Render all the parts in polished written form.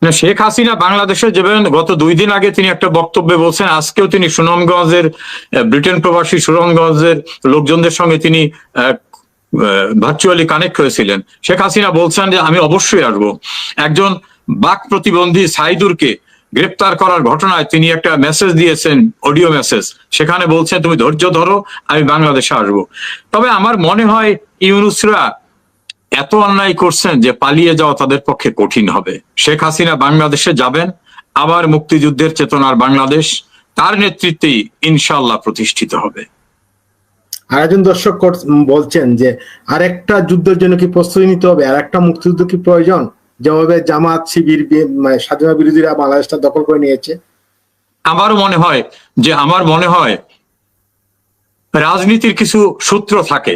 না, শেখ হাসিনা বাংলাদেশে যাবেন। গত 2 দিন আগে তিনি একটা বক্তব্যে বলছেন, আজকেও তিনি সুনামগঞ্জের ব্রিটেন প্রবাসী সুনামগঞ্জের লোকজনদের সঙ্গে তিনি ভার্চুয়ালি কানেক্ট হয়েছিলেন। শেখ হাসিনা বলছেন যে আমি অবশ্যই আসবো। একজন বাক প্রতিবন্ধী সাইদুরকে গ্রেপ্তার করার ঘটনায় তিনি একটা মেসেজ দিয়েছেন, অডিও মেসেজ, সেখানে বলছেন তুমি ধৈর্য ধরো, আমি বাংলাদেশে আসবো। তবে আমার মনে হয় ইউনূসরা এত অন্যায় করছেন যে পালিয়ে যাওয়া তাদের পক্ষে কঠিন হবে। শেখ হাসিনা বাংলাদেশে যাবেন, আবার মুক্তিযুদ্ধের চেতনার বাংলাদেশ তার নেতৃত্বেই ইনশাআল্লাহ প্রতিষ্ঠিত হবে। আর একজন দর্শক বলছেন যে আরেকটা যুদ্ধের জন্য কি প্রস্তুতি নিতে হবে, আর একটা মুক্তিযুদ্ধ কি প্রয়োজন, যেভাবে জামাত শিবির স্বাধীনতা বিরোধীরা বাংলাদেশটা দখল করে নিয়েছে? আমার মনে হয় রাজনীতির কিছু সূত্র থাকে,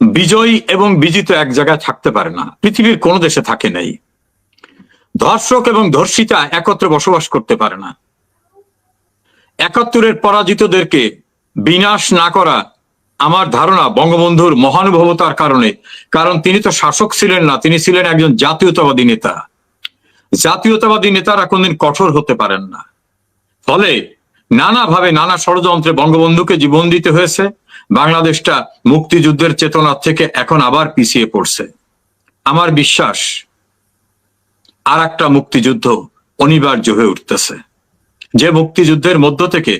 বিজয়ী এবং বিজিত এক জায়গায় থাকতে পারে না, পৃথিবীর কোন দেশে থাকে নাই। ধর্ষক এবং ধর্ষিতা একত্রে বসবাস করতে পারে না। 71-এর পরাজিতদেরকে বিনাশ না করা আমার ধারণা বঙ্গবন্ধুর মহানুভবতার কারণে, কারণ তিনি তো শাসক ছিলেন না, তিনি ছিলেন একজন জাতীয়তাবাদী নেতা। জাতীয়তাবাদী নেতারা কোনদিন কঠোর হতে পারেন না। ফলে নানাভাবে নানা ষড়যন্ত্রে বঙ্গবন্ধুকে জীবন দিতে হয়েছে। বাংলাদেশটা মুক্তিযুদ্ধের চেতনা থেকে এখন আবার পিছিয়ে পড়ছে। আমার বিশ্বাস আর একটা মুক্তিযুদ্ধ অনিবার্য হয়ে উঠতেছে, যে মুক্তিযুদ্ধের মধ্য থেকে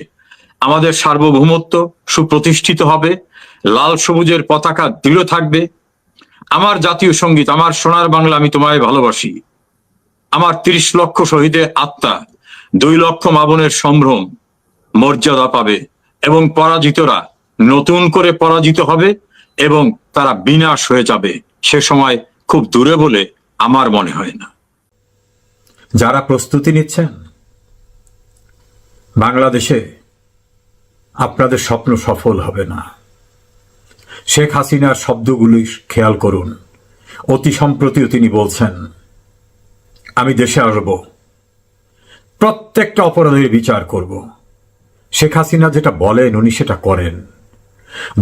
আমাদের সার্বভৌমত্ব সুপ্রতিষ্ঠিত হবে, লাল সবুজের পতাকা দৃঢ় থাকবে, আমার জাতীয় সঙ্গীত আমার সোনার বাংলা আমি তোমায় ভালোবাসি, আমার 30 লক্ষ শহীদের আত্মা, 2 লক্ষ মা বোনের সম্ভ্রম মর্যাদা পাবে, এবং পরাজিতরা নতুন করে পরাজিত হবে এবং তারা বিনাশ হয়ে যাবে। সে সময় খুব দূরে বলে আমার মনে হয় না। যারা প্রস্তুতি নিচ্ছেন, বাংলাদেশে আপনাদের স্বপ্ন সফল হবে না। শেখ হাসিনার শব্দগুলি খেয়াল করুন। অতি সম্প্রতিও তিনি বলছেন আমি দেশে আসব, প্রত্যেকটা অপরাধের বিচার করব। শেখ হাসিনা যেটা বলেন উনি সেটা করেন।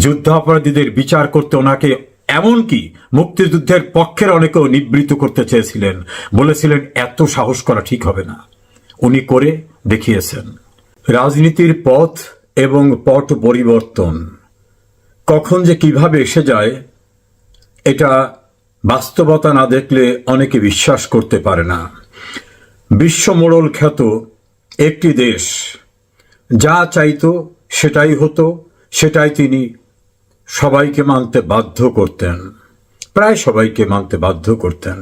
যুদ্ধাপরাধীদের বিচার করতে ওনাকে এমনকি মুক্তিযুদ্ধের পক্ষের অনেকেও নিবৃত্ত করতে চেয়েছিলেন, বলেছিলেন এত সাহস করা ঠিক হবে না। উনি করে দেখিয়েছেন। রাজনীতির পথ এবং পট পরিবর্তন কখন যে কিভাবে এসে যায় এটা বাস্তবতা না দেখলে অনেকে বিশ্বাস করতে পারে না। বিশ্বমোড়ল খ্যাত একটি দেশ যা চাইতো সেটাই হতো, সেটাই তিনি সবাইকে মানতে বাধ্য করতেন, প্রায় সবাইকে মানতে বাধ্য করতেন।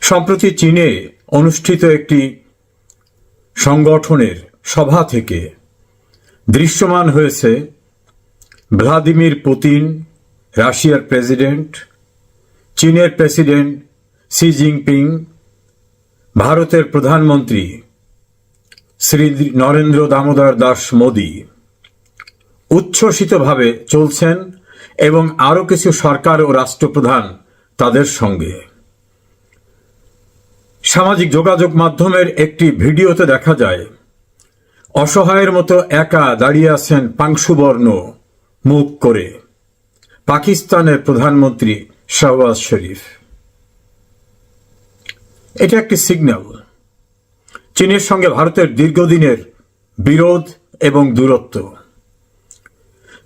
সম্প্রতি চীনে অনুষ্ঠিত একটি সংগঠনের সভা থেকে দৃশ্যমান হয়েছে ভ্লাদিমির পুতিন, রাশিয়ার প্রেসিডেন্ট, চীনের প্রেসিডেন্ট শি জিনপিং, ভারতের প্রধানমন্ত্রী শ্রী নরেন্দ্র দামোদর দাস মোদী উচ্ছ্বসিতভাবে চলছেন এবং আরো কিছু সরকার ও রাষ্ট্রপ্রধান তাদের সঙ্গে। সামাজিক যোগাযোগ মাধ্যমের একটি ভিডিওতে দেখা যায় অসহায়ের মতো একা দাঁড়িয়ে আছেন পাংশুবর্ণ মুখ করে পাকিস্তানের প্রধানমন্ত্রী শাহবাজ শরীফ। এটা একটি সিগন্যাল চীনের সঙ্গে ভারতের দীর্ঘদিনের বিরোধ এবং দূরত্ব।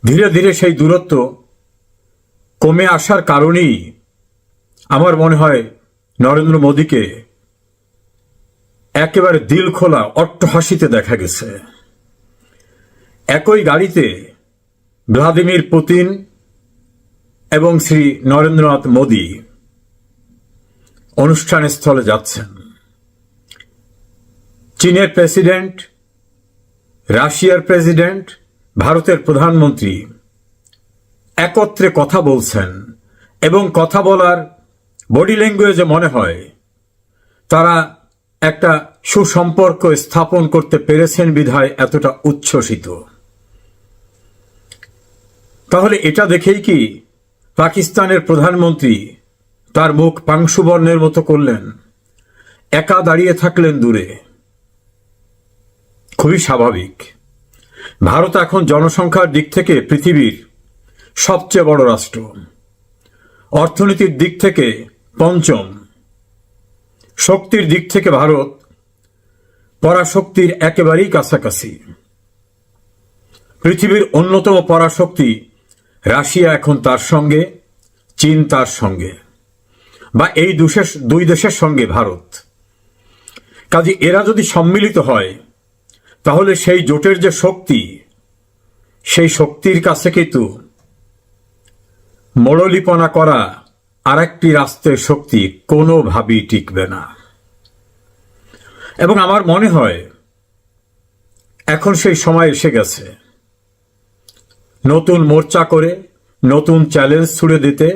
ধীরে ধীরে সেই দূরত্ব কমে আসার কারণেই আমার মনে হয় নরেন্দ্র মোদীকে একেবারে দিল খোলা অট্টহাসিতে দেখা গেছে। একই গাড়িতে ভ্লাদিমির পুতিন এবং শ্রী নরেন্দ্রনাথ মোদী অনুষ্ঠান স্থলে যাচ্ছেন। চীনের প্রেসিডেন্ট, রাশিয়ার প্রেসিডেন্ট, ভারতের প্রধানমন্ত্রী একত্রে কথা বলছেন এবং কথা বলার বডি ল্যাঙ্গুয়েজে মনে হয় তারা একটা সুসম্পর্ক স্থাপন করতে পেরেছেন বিধায় এতটা উচ্ছ্বসিত। তাহলে এটা দেখেই কি পাকিস্তানের প্রধানমন্ত্রী তার মুখ পাংশুবর্ণের মতো করলেন, একা দাঁড়িয়ে থাকলেন দূরে? খুবই স্বাভাবিক। ভারত এখন জনসংখ্যার দিক থেকে পৃথিবীর সবচেয়ে বড় রাষ্ট্র, অর্থনীতির দিক থেকে পঞ্চম, শক্তির দিক থেকে ভারত পরাশক্তির একেবারেই কাছাকাছি। পৃথিবীর অন্যতম পরাশক্তি রাশিয়া এখন তার সঙ্গে, চীন তার সঙ্গে, বা এই দুই দেশের সঙ্গে ভারত। কাজে এরা যদি সম্মিলিত হয় তাহলে সেই জোটের যে শক্তি, সেই শক্তির কাছে কিন্তু মোড়লিপনা করা আর একটি রাষ্ট্রের শক্তি কোনোভাবেই টিকবে না। এবং আমার মনে হয় এখন সেই সময় এসে গেছে নতুন মোর্চা করে নতুন চ্যালেঞ্জ ছুড়ে দিতে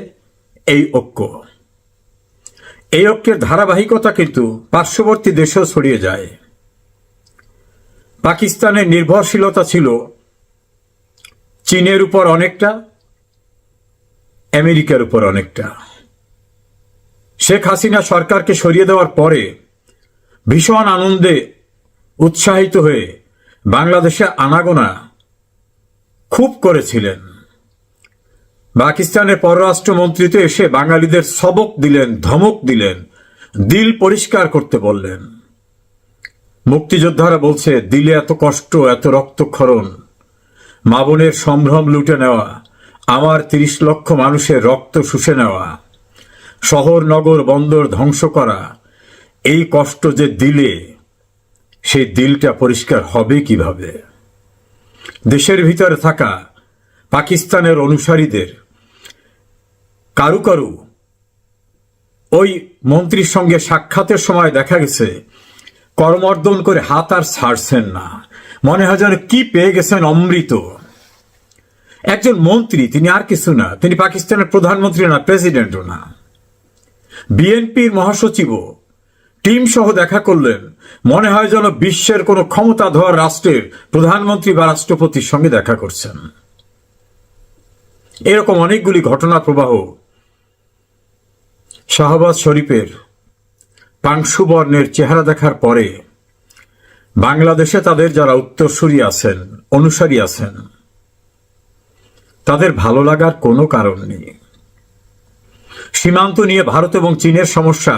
এই ঐক্য। এই ঐক্যের ধারাবাহিকতা কিন্তু পার্শ্ববর্তী দেশেও ছড়িয়ে যায়। পাকিস্তানের নির্ভরশীলতা ছিল চীনের উপর অনেকটা, আমেরিকার উপর অনেকটা। শেখ হাসিনা সরকারকে সরিয়ে দেওয়ার পরে ভীষণ আনন্দে উৎসাহিত হয়ে বাংলাদেশে আনাগোনা খুব করেছিলেন। পাকিস্তানের পররাষ্ট্রমন্ত্রী তো এসে বাঙালিদের সবক দিলেন, ধমক দিলেন, দিল পরিষ্কার করতে বললেন। মুক্তিযোদ্ধারা বলছে দিলে এত কষ্ট, এত রক্তক্ষরণ, মা বোনের সম্ভ্রম লুটে নেওয়া, আমার ৩০ লক্ষ মানুষের রক্ত শুষে নেওয়া, শহর নগর বন্দর ধ্বংস করা, এই কষ্ট যে দিলে, সেই দিলটা পরিষ্কার হবে কিভাবে? দেশের ভিতরে থাকা পাকিস্তানের অনুসারীদের কারু কারু ওই মন্ত্রীর সঙ্গে সাক্ষাতের সময় দেখা গেছে করমর্দন করে হাত আর ছাড়ছেন না, মনে হয় যেন কি পেয়ে গেছেন অমৃত। একজন মন্ত্রী, তিনি আর কিছু না, তিনি পাকিস্তানের প্রধানমন্ত্রী না, প্রেসিডেন্টও না। বিএনপির মহাসচিবও টিম সহ দেখা করলেন, মনে হয় যেন বিশ্বের কোন ক্ষমতাধর রাষ্ট্রের প্রধানমন্ত্রী বা রাষ্ট্রপতির সঙ্গে দেখা করছেন। এরকম অনেকগুলি ঘটনা প্রবাহ শাহবাজ শরীফের পাংশুবর্ণের চেহারা দেখার পরে বাংলাদেশে তাদের যারা উত্তরসূরি আছেন, অনুসারী আছেন, তাদের ভালো লাগার কোনো কারণ নেই। সীমান্ত নিয়ে ভারত এবং চীনের সমস্যা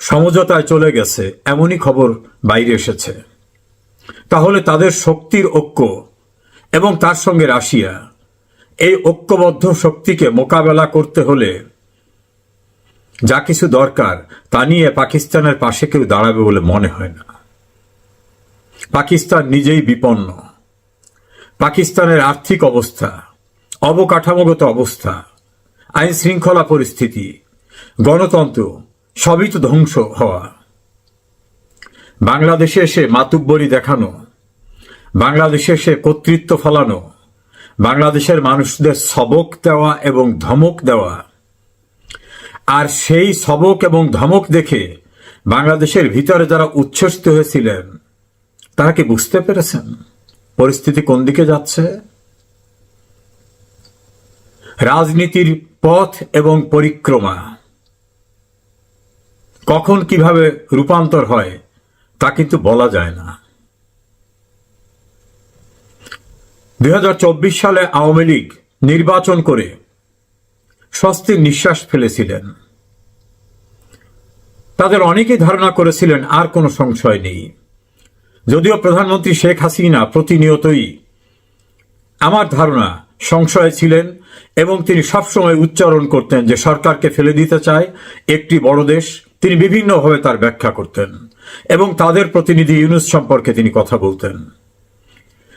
সমঝোতায় চলে গেছে, এমনই খবর বাইরে এসেছে। তাহলে তাদের শক্তির ঐক্য এবং তার সঙ্গে রাশিয়া, এই ঐক্যবদ্ধ শক্তিকে মোকাবেলা করতে হলে যা কিছু দরকার তা নিয়ে পাকিস্তানের পাশে কেউ দাঁড়াবে বলে মনে হয় না। পাকিস্তান নিজেই বিপন্ন। পাকিস্তানের আর্থিক অবস্থা, অবকাঠামোগত অবস্থা, আইন শৃঙ্খলা পরিস্থিতি, গণতন্ত্র সবই তো ধ্বংস হওয়া। বাংলাদেশে এসে মাতুব্বরি দেখানো, বাংলাদেশে এসে কর্তৃত্ব ফলানো, বাংলাদেশের মানুষদের সবক দেওয়া এবং ধমক দেওয়া, আর সেই সবক এবং ধমক দেখে বাংলাদেশের ভিতরে যারা উচ্ছ্বসিত হয়েছিলেন তারা কি বুঝতে পেরেছেন পরিস্থিতি কোন দিকে যাচ্ছে? রাজনীতির পথ এবং পরিক্রমা কখন কিভাবে রূপান্তর হয় তা কিন্তু বলা যায় না। ২০২৪ সালে আওয়ামী লীগ নির্বাচন করে স্বস্তির নিঃশ্বাস ফেলেছিলেন। তাদের অনেকেই ধারণা করেছিলেন আর কোনো সংশয় নেই। যদিও প্রধানমন্ত্রী শেখ হাসিনা প্রতিনিয়তই আমার ধারণা সংশয়ে ছিলেন এবং তিনি সবসময় উচ্চারণ করতেন যে সরকারকে ফেলে দিতে চায় একটি বড় দেশ। তিনি বিভিন্নভাবে তার ব্যাখ্যা করতেন এবং তাদের প্রতিনিধি ইউনূস সম্পর্কে তিনি কথা বলতেন,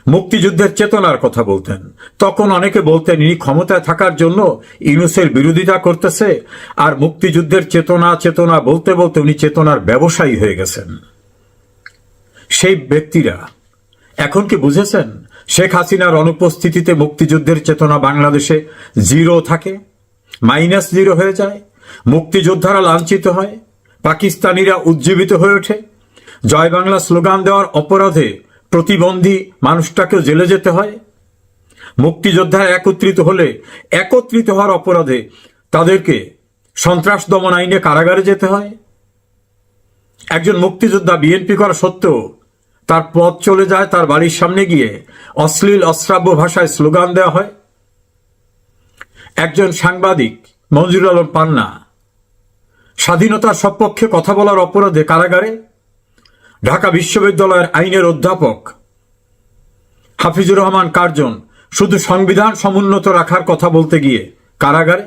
মুক্তিযুদ্ধের চেতনার কথা বলতেন। তখন অনেকে বলতেন ইনি ক্ষমতায় থাকার জন্য ইউনূসের বিরোধিতা করতেছে, আর মুক্তিযুদ্ধের চেতনা চেতনা বলতে বলতে উনি চেতনার ব্যবসায়ী হয়ে গেছেন। সেই ব্যক্তিরা এখন কি বুঝেছেন শেখ হাসিনার অনুপস্থিতিতে মুক্তিযুদ্ধের চেতনা বাংলাদেশে জিরো থাকে, -0 হয়ে যায়, মুক্তিযোদ্ধারা লাঞ্ছিত হয়, পাকিস্তানিরা উজ্জীবিত হয়ে ওঠে, জয় বাংলা স্লোগান দেওয়ার অপরাধে প্রতিবন্ধী মানুষটাকেও জেলে যেতে হয়, মুক্তিযোদ্ধারা একত্রিত হলে একত্রিত হওয়ার অপরাধে তাদেরকে সন্ত্রাস দমন আইনে কারাগারে যেতে হয়। একজন মুক্তিযোদ্ধা বিএনপি করা সত্ত্বেও তার পথ চলে যায়, তার বাড়ির সামনে গিয়ে অশ্লীল অশ্রাব্য ভাষায় স্লোগান দেওয়া হয়। একজন সাংবাদিক মঞ্জুর আলম পান্না, স্বাধীনতার সপক্ষে কথা বলার অপরাধে কারাগারে। ঢাকা বিশ্ববিদ্যালয়ের আইনের অধ্যাপক হাফিজুর রহমান কার্জন শুধু সংবিধান সমুন্নত রাখার কথা বলতে গিয়ে কারাগারে।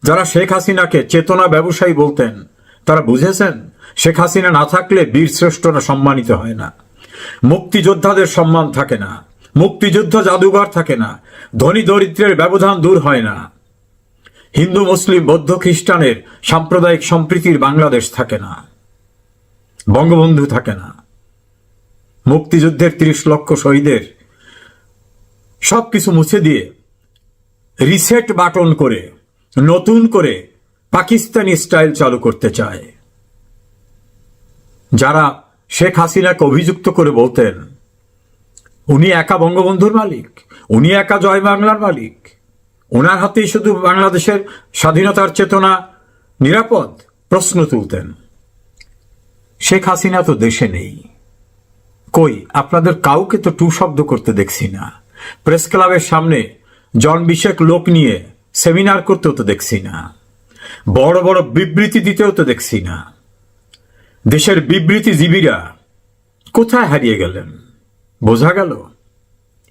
যারা শেখ হাসিনাকে চেতনা ব্যবসায়ী বলতেন তারা বুঝেছেন শেখ হাসিনা না থাকলে বীর শ্রেষ্ঠরা সম্মানিত হয় না, মুক্তিযোদ্ধাদের সম্মান থাকে না, মুক্তিযুদ্ধ জাদুঘর থাকে না, ধনী দরিদ্রের ব্যবধান দূর হয় না, হিন্দু মুসলিম বৌদ্ধ খ্রিস্টানের সাম্প্রদায়িক সম্প্রীতির বাংলাদেশ থাকে না, বঙ্গবন্ধু থাকে না, মুক্তিযুদ্ধের ৩০ লক্ষ শহীদের সবকিছু মুছে দিয়ে রিসেট বাটন করে নতুন করে পাকিস্তানি স্টাইল চালু করতে চায়। যারা শেখ হাসিনাকে অভিযুক্ত করে বলতেন উনি একা বঙ্গবন্ধুর মালিক, উনি একা জয় বাংলার মালিক, ওনার হাতেই শুধু বাংলাদেশের স্বাধীনতার চেতনা নিরাপদ, প্রশ্ন তুলতেন। শেখ হাসিনা তো দেশে নেই। কই আপনাদের কাউকে তো টু শব্দ করতে দেখছি না, প্রেস ক্লাবের সামনে জন ২০ লোক নিয়ে সেমিনার করতেও তো দেখছি না, বড় বড় বিবৃতি দিতেও তো দেখছি না। দেশের বিবৃতিজীবীরা কোথায় হারিয়ে গেলেন? বোঝা গেল।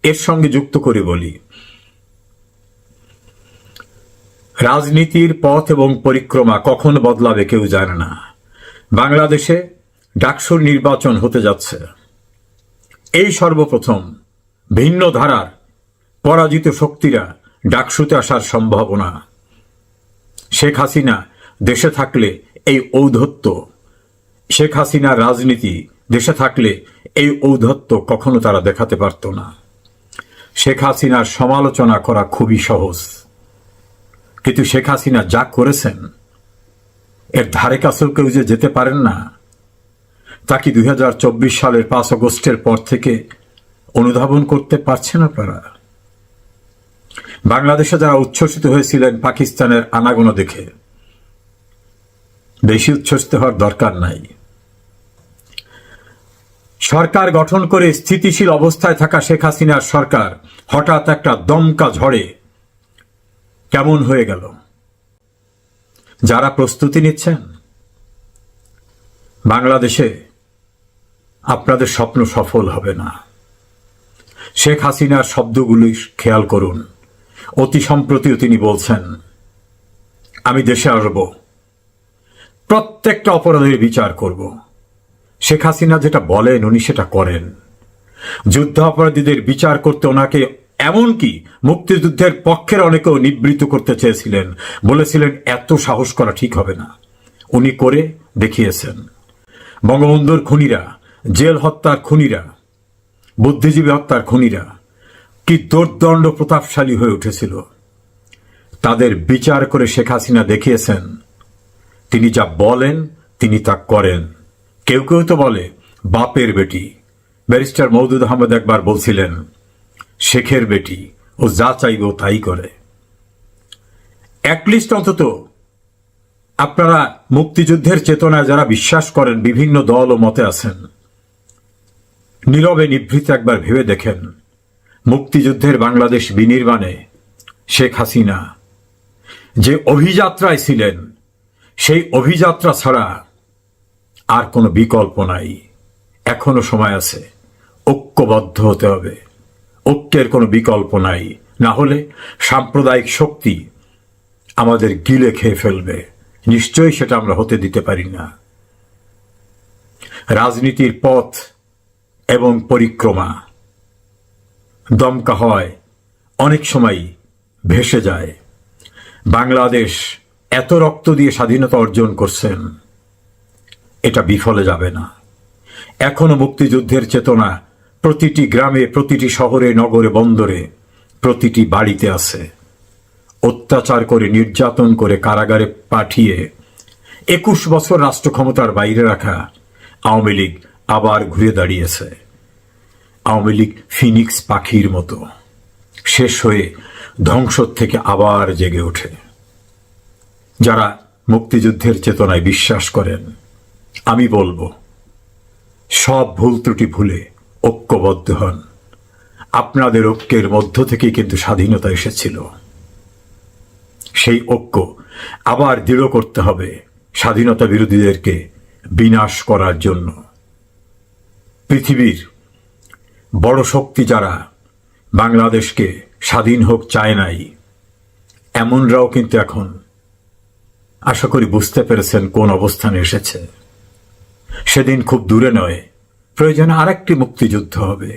এর সঙ্গে যুক্ত করে বলি, রাজনীতির পথ এবং পরিক্রমা কখন বদলাবে কেউ জানে না। বাংলাদেশে ডাকসুর নির্বাচন হতে যাচ্ছে। এই সর্বপ্রথম ভিন্ন ধারার পরাজিত শক্তিরা ডাকসুতে আসার সম্ভাবনা। শেখ হাসিনা দেশে থাকলে এই ঔদ্ধত্য, শেখ হাসিনার রাজনীতি দেশে থাকলে এই ঔদ্ধত্য কখনো তারা দেখাতে পারত না। শেখ হাসিনার সমালোচনা করা খুবই সহজ, কিন্তু শেখ হাসিনা যা করেছেন এর ধারে কাছেও কেউ যে যেতে পারেন না তা কি ২০২৪ সালের ৫ আগস্টের পর থেকে অনুধাবন করতে পারছেন আপনারা? বাংলাদেশে যারা উচ্ছ্বসিত হয়েছিলেন পাকিস্তানের আনাগোনা দেখে, বেশি উচ্ছ্বসিত হওয়ার দরকার নাই। সরকার গঠন করে স্থিতিশীল অবস্থায় থাকা শেখ হাসিনার সরকার হঠাৎ একটা দমকা ঝড়ে কেমন হয়ে গেল। যারা প্রস্তুতি নিচ্ছেন বাংলাদেশে আপনাদের স্বপ্ন সফল হবে না। শেখ হাসিনার শব্দগুলি খেয়াল করুন। অতি সম্প্রতিও তিনি বলছেন আমি দেশে আসব, প্রত্যেকটা অপরাধের বিচার করব। শেখ হাসিনা যেটা বলেন উনি সেটা করেন। যুদ্ধাপরাধীদের বিচার করতে ওনাকে এমনকি মুক্তিযুদ্ধের পক্ষের অনেকেও নিবৃত্ত করতে চেয়েছিলেন, বলেছিলেন এত সাহস করা ঠিক হবে না। উনি করে দেখিয়েছেন। বঙ্গবন্ধুর খুনিরা, জেল হত্যার খুনিরা, বুদ্ধিজীবী হত্যার খুনিরা কি দুর্দণ্ড প্রতাপশালী হয়ে উঠেছিল। তাদের বিচার করে শেখ হাসিনা দেখিয়েছেন তিনি যা বলেন তিনি তা করেন। কেউ কেউ তো বলে বাপের বেটি। ব্যারিস্টার মওদুদ আহমদ একবার বলছিলেন শেখের বেটি, ও যা চাইবে ও তাই করে। অ্যাটলিস্ট অন্তত আপনারা মুক্তিযুদ্ধের চেতনায় যারা বিশ্বাস করেন, বিভিন্ন দল ও মতে আছেন, নীরবে নিভৃত একবার ভেবে দেখেন মুক্তিযুদ্ধের বাংলাদেশ বিনির্মাণে শেখ হাসিনা যে অভিযাত্রায় ছিলেন সেই অভিযাত্রা ছাড়া আর কোনো বিকল্প নাই। এখনো সময় আছে, ঐক্যবদ্ধ হতে হবে। ঐক্যের কোনো বিকল্প নাই, না হলে সাম্প্রদায়িক শক্তি আমাদের গিলে খেয়ে ফেলবে। নিশ্চয়ই সেটা আমরা হতে দিতে পারি না। রাজনীতির পথ এবং পরিক্রমা দমকা হয়, অনেক সময় ভেসে যায়। বাংলাদেশ এত রক্ত দিয়ে স্বাধীনতা অর্জন করছেন, এটা বিফলে যাবে না। এখনো মুক্তিযুদ্ধের চেতনা প্রতিটি গ্রামে, প্রতিটি শহরে, নগরে, বন্দরে, প্রতিটি বাড়িতে আছে। অত্যাচার করে, নির্যাতন করে, কারাগারে পাঠিয়ে ২১ বছর রাষ্ট্র ক্ষমতার বাইরে রাখা আওয়ামী লীগ আবার ঘুরে দাঁড়িয়েছে। আওয়ামী লীগ ফিনিক্স পাখির মতো শেষ হয়ে ধ্বংস থেকে আবার জেগে ওঠে। যারা মুক্তিযুদ্ধের চেতনায় বিশ্বাস করেন, আমি বলবো সব ভুল ত্রুটি ভুলে ঐক্যবদ্ধ হন। আপনাদের ঐক্যের মধ্য থেকেই কিন্তু স্বাধীনতা এসেছিল। সেই ঐক্য আবার দৃঢ় করতে হবে। স্বাধীনতা বিরোধীদেরকে বিনাশ করার জন্য। পৃথিবীর বড় শক্তি যারা বাংলাদেশকে স্বাধীন হোক চায় নাই, এমনরাও কিন্তু এখন আশা করি বুঝতে পেরেছেন কোন অবস্থানে এসেছে। সেদিন খুব দূরে নয়, প্রয়োজনে আরেকটি মুক্তিযুদ্ধ হবে।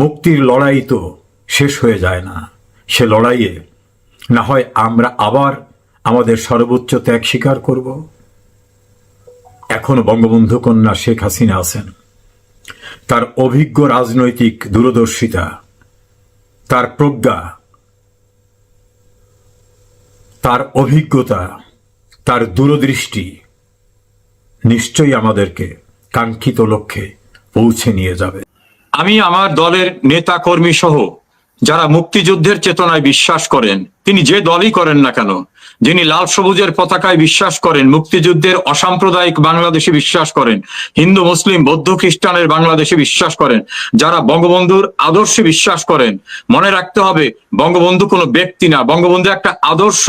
মুক্তির লড়াই তো শেষ হয়ে যায় না। সে লড়াইয়ে না হয় আমরা আবার আমাদের সর্বোচ্চ ত্যাগ স্বীকার করব। এখনো বঙ্গবন্ধু কন্যা শেখ হাসিনা আছেন। তার অভিজ্ঞ রাজনৈতিক দূরদর্শিতা, তার প্রজ্ঞা, তার অভিজ্ঞতা, তার দূরদৃষ্টি নিশ্চয়ই আমাদেরকে কাঙ্ক্ষিত লক্ষ্যে পৌঁছে নিয়ে যাবে। আমি আমার দলের নেতা কর্মী সহ যারা মুক্তিযুদ্ধের চেতনায় বিশ্বাস করেন, তিনি যে দলই করেন না কেন, যিনি লাল সবুজের পতাকায় বিশ্বাস করেন, মুক্তিযুদ্ধের অসাম্প্রদায়িক বাংলাদেশে বিশ্বাস করেন, হিন্দু মুসলিম বৌদ্ধ খ্রিস্টানের বাংলাদেশে বিশ্বাস করেন, যারা বঙ্গবন্ধুর আদর্শে বিশ্বাস করেন, মনে রাখতে হবে বঙ্গবন্ধু কোনো ব্যক্তি না, বঙ্গবন্ধু একটা আদর্শ,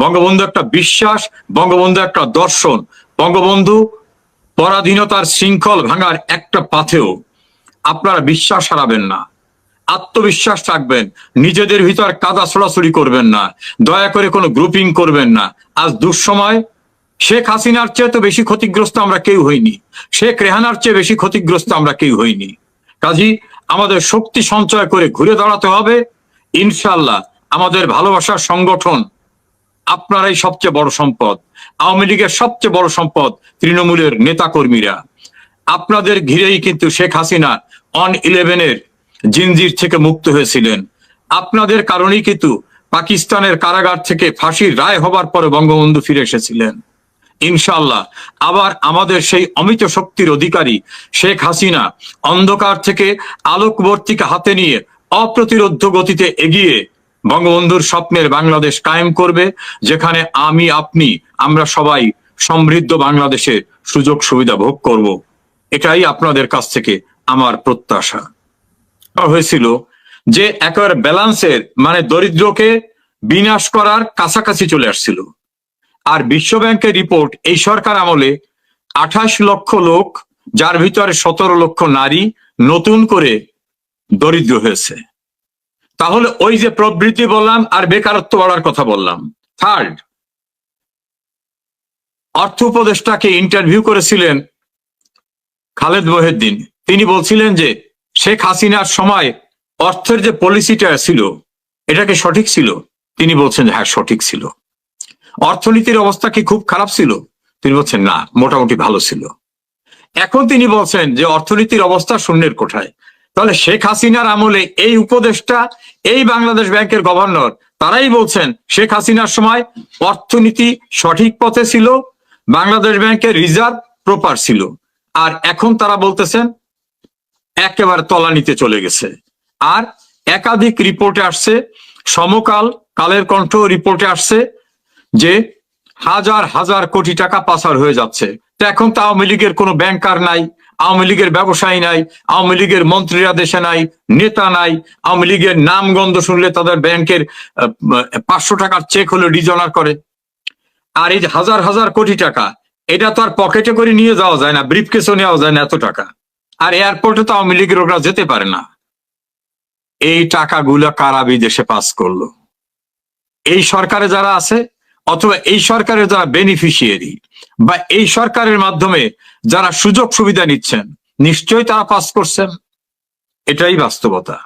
বঙ্গবন্ধু একটা বিশ্বাস, বঙ্গবন্ধু একটা দর্শন। বঙ্গবন্ধু পরাধীনতার শৃঙ্খল ভাঙার একটা পাথেও আপনারা বিশ্বাস হারাবেন না, আত্মবিশ্বাস রাখবেন, নিজেদের ভিতর কাদা ছোড়াছুড়ি করবেন না, দয়া করে কোনো গ্রুপিং করবেন না। আজ দুঃসময়, শেখ হাসিনার চেয়ে তো বেশি ক্ষতিগ্রস্ত আমরা কেউ হইনি, শেখ রেহানার চেয়ে বেশি ক্ষতিগ্রস্ত আমরা কেউ হইনি। কাজী আমাদের শক্তি সঞ্চয় করে ঘুরে দাঁড়াতে হবে। ইনশাল্লাহ আমাদের ভালোবাসার সংগঠন আপনারাই সবচেয়ে বড় সম্পদ, আওয়ামী লীগের সবচেয়ে বড় সম্পদ তৃণমূলের নেতাকর্মীরা। আপনাদের ঘিরেই কিন্তু শেখ হাসিনা অন 11-এর জিনজির থেকে মুক্ত হয়েছিলেন। আপনাদের কারণেই কিন্তু পাকিস্তানের কারাগার থেকে ফাঁসির রায় হবার পরে বঙ্গবন্ধু ফিরে এসেছিলেন। ইনশাআল্লাহ আবার আমাদের সেই অমিত শক্তির অধিকারী শেখ হাসিনা অন্ধকার থেকে আলোকবর্তিকা হাতে নিয়ে অপ্রতিরোধ্য গতিতে এগিয়ে বঙ্গবন্ধুর স্বপ্নের বাংলাদেশ কায়েম করবে, যেখানে আমি আপনি আমরা সবাই সমৃদ্ধ বাংলাদেশের সুযোগ সুবিধা ভোগ করব। এটাই আপনাদের কাছ থেকে আমার প্রত্যাশা। হয়েছিল যে একেবারে ব্যালান্সের মানে দরিদ্রকে বিনাশ করার কাছাকাছি চলে আসছিল। আর বিশ্ব ব্যাংকের রিপোর্ট, এই সরকার আমলে 28 লক্ষ লোক, যার ভিতরে 17 লক্ষ নারী নতুন করে দরিদ্র হয়েছে। তাহলে ওই যে প্রবৃদ্ধি বললাম আর বেকারত্ব বাড়ার কথা বললাম। থার্ড, অর্থ উপদেষ্টাকে ইন্টারভিউ করেছিলেন খালেদ মহিউদ্দিন। তিনি বলছিলেন যে শেখ হাসিনার সময় অর্থের যে পলিসিটা ছিল এটাকে সঠিক ছিল। তিনি বলছেন যে হ্যাঁ সঠিক ছিল। অর্থনীতির অবস্থা কি খুব খারাপ ছিল? তিনি বলছেন না, মোটামুটি ভালো ছিল। এখন তিনি বলছেন যে অর্থনীতির অবস্থা শূন্যের কোঠায়। তাহলে শেখ হাসিনার আমলে এই উপদেষ্টা, এই বাংলাদেশ ব্যাংকের গভর্নর, তারাই বলছেন শেখ হাসিনার সময় অর্থনীতি সঠিক পথে ছিল, বাংলাদেশ ব্যাংকের রিজার্ভ প্রপার ছিল। আর এখন তারা বলতেছেন একেবারে তলানিতে চলে গেছে। আর একাধিক রিপোর্টে আসছে, সমকাল, কালের কণ্ঠ রিপোর্টে আসছে যে হাজার হাজার কোটি টাকা পাচার হয়ে যাচ্ছে। তো এখন তো আওয়ামী লীগের কোনো ব্যাংকার নাই, আওয়ামী লীগের ব্যবসায়ী নাই, আওয়ামী লীগের মন্ত্রীরা দেশে নাই, নেতা নাই। আওয়ামী লীগের নাম গন্ধ শুনলে তাদের ব্যাংকের 500 টাকার চেক হলে ডিজনার করে। আর এই যে হাজার হাজার কোটি টাকা, এটা তো আর পকেটে করে নিয়ে যাওয়া যায় না, ব্রিফকেসও নেওয়া যায় না এত টাকা। আর এয়ারপোর্টে তো আওয়ামী লীগের ওরা যেতে পারে না। এই টাকাগুলো কারা বিদেশে পাস করলো? এই সরকারে যারা আছে অথবা এই সরকারের যারা বেনিফিশিয়ারি বা এই সরকারের মাধ্যমে যারা সুযোগ সুবিধা নিচ্ছেন, নিশ্চয়ই তারা পাস করছেন। এটাই বাস্তবতা।